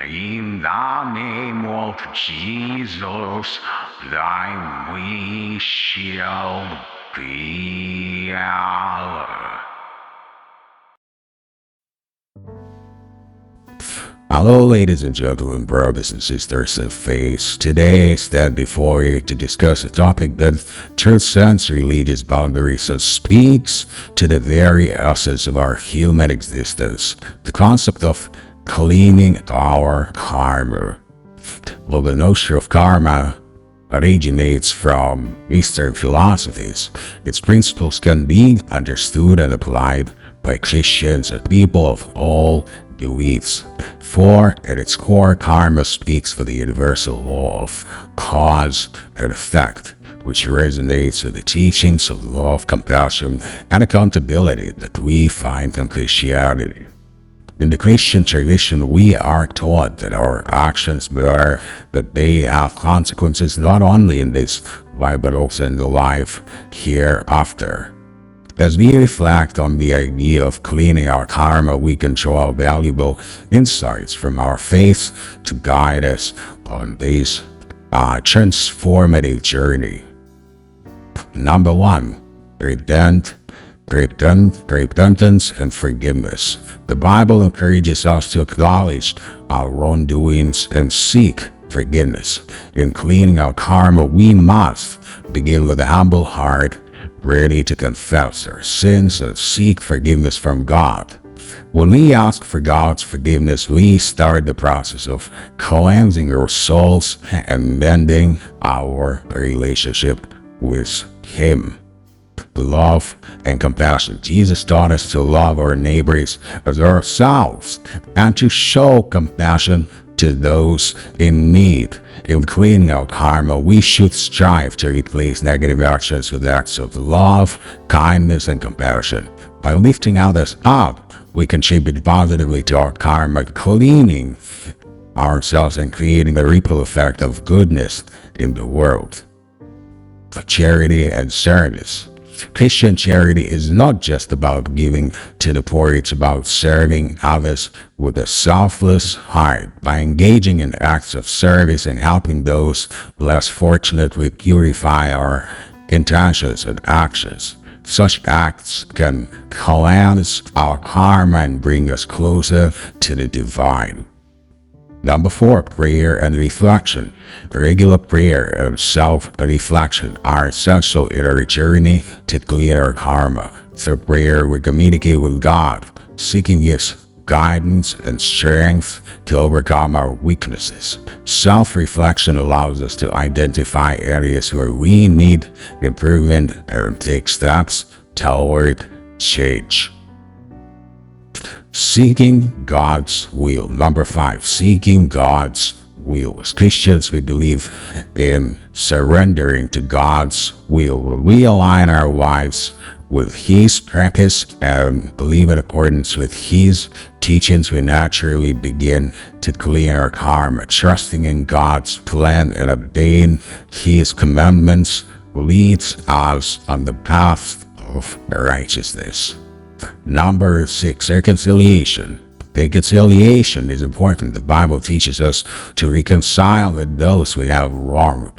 In the name of Jesus, thy wish shall be. Hello, ladies and gentlemen, brothers and sisters in faith. Today I stand before you to discuss a topic that transcends religious boundaries and speaks to the very essence of our human existence, the concept of cleaning our karma. Well, the notion of karma originates from Eastern philosophies. Its principles can be understood and applied by Christians and people of all beliefs. For at its core, karma speaks for the universal law of cause and effect, which resonates with the teachings of love, compassion, and accountability that we find in Christianity. In the Christian tradition, we are taught that our actions matter, that they have consequences not only in this life but also in the life hereafter. As we reflect on the idea of cleaning our karma, we can draw valuable insights from our faith to guide us on this transformative journey. Number one, repentance and forgiveness. The Bible encourages us to acknowledge our wrongdoings and seek forgiveness. In cleaning our karma, we must begin with a humble heart, ready to confess our sins and seek forgiveness from God. When we ask for God's forgiveness, we start the process of cleansing our souls and mending our relationship with Him. Love and compassion. Jesus taught us to love our neighbors as ourselves and to show compassion to those in need. In cleaning our karma, we should strive to replace negative actions with acts of love, kindness, and compassion. By lifting others up, we contribute positively to our karma, cleaning ourselves and creating a ripple effect of goodness in the world. Charity and service. Christian charity is not just about giving to the poor, it's about serving others with a selfless heart. By engaging in acts of service and helping those less fortunate, we purify our intentions and actions. Such acts can cleanse our karma and bring us closer to the divine. Number four, prayer and reflection. Regular prayer and self-reflection are essential in our journey to clear our karma. Through prayer, we communicate with God, seeking His guidance and strength to overcome our weaknesses. Self-reflection allows us to identify areas where we need improvement and take steps toward change. Seeking God's will. Number five, seeking God's will. As Christians, we believe in surrendering to God's will. When we align our lives with His purpose and believe in accordance with His teachings, we naturally begin to clear our karma. Trusting in God's plan and obeying His commandments leads us on the path of righteousness. Number six, reconciliation. Reconciliation is important. The Bible teaches us to reconcile with those we have wronged.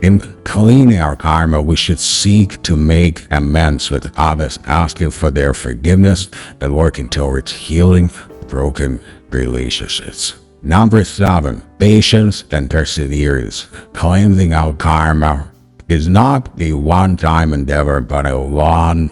In cleaning our karma, we should seek to make amends with others, asking for their forgiveness and working towards healing broken relationships. Number seven, patience and perseverance. Cleansing our karma is not a one-time endeavor, but a long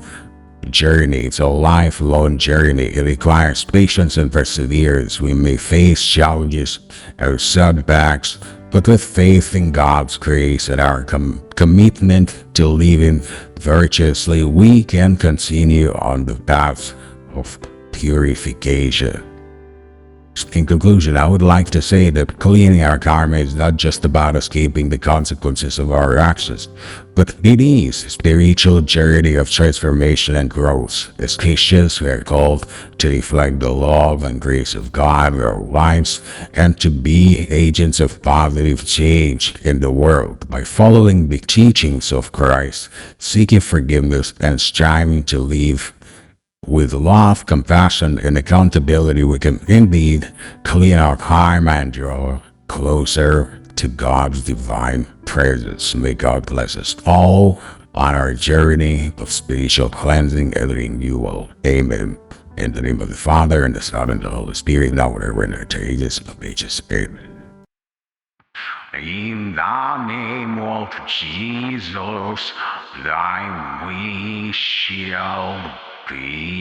journey. It's a lifelong journey. It requires patience and perseverance. We may face challenges or setbacks, but with faith in God's grace and our commitment to living virtuously, we can continue on the path of purification. In conclusion, I would like to say that cleaning our karma is not just about escaping the consequences of our actions, but it is a spiritual journey of transformation and growth. As Christians, we are called to reflect the love and grace of God in our lives and to be agents of positive change in the world. By following the teachings of Christ, seeking forgiveness, and striving to live With love, compassion, and accountability, we can indeed clean our karma and draw closer to God's divine presence. May God bless us all on our journey of spiritual cleansing and renewal. Amen. In the name of the Father, and the Son, and the Holy Spirit, now whatever in the ages of ages. Amen. In the name of Jesus, thy we shall be.